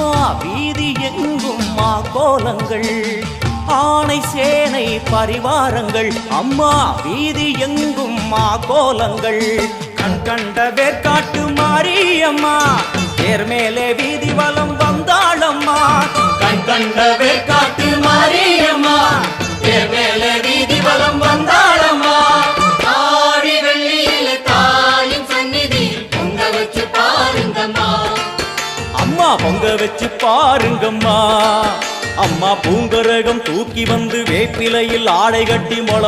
அம்மா வீதி எங்கும் மா கோலங்கள், ஆணை சேனை பரிவாரங்கள். அம்மா வீதி எங்கும் மா கோலங்கள், கண் கண்ட வேற்காட்டு மாரியம்மா தேர் மேலே வீதி வலம் வந்தாளம்மா. கண் கண்ட வேற்காட்டு மாரியம்மா தேர் மேலே வீதி வலம் வந்தாளம்மா. ஆடி வெள்ளியில தாயின் சந்நிதி பொங்க வச்சு பாருங்கம்மா. அம்மா பொங்க வச்சு பாருங்கம்மா. அம்மா பூங்கரகம் தூக்கி வந்து வேப்பிலையில் ஆடை கட்டி முளை